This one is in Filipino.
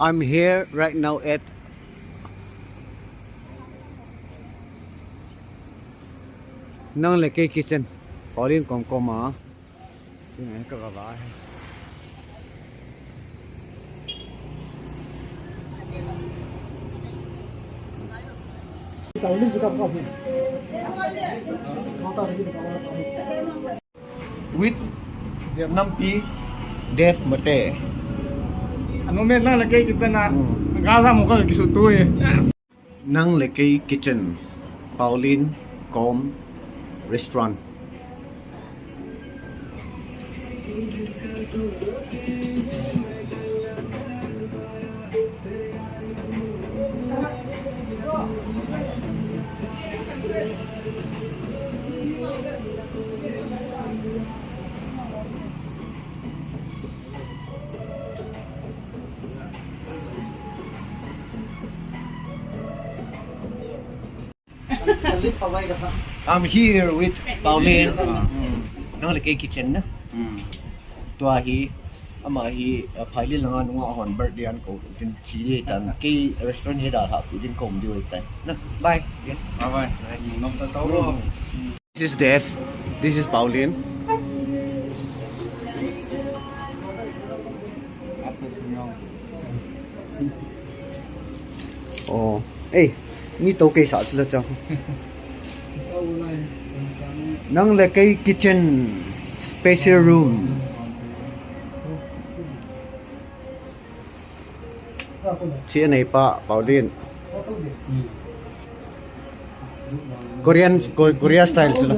I'm here right now at Nang Le Kei Kitchen. Paolien kom mà. Cái này có gà vả. With Vietnam tea, death mate. Ano met na lagay kitchen na gasa mo ka kisuto eh. Nang Le Kei Kitchen, Paolien Com Restaurant. I'm here with Paolien. Nang Le Kei Kitchen na. Tua hi ama hi phaili langa nunga hon birthday an ko tin chi tan Kei restaurant he da ha pu din kom di wai na bye. Bye bye. Nom ta tao ro. This is Dev. This is Paolien. Oh, eh, mi to kay sa sila chang. Nang Le Kei Kitchen special room. Chị này pa Paolien. Korea style sila.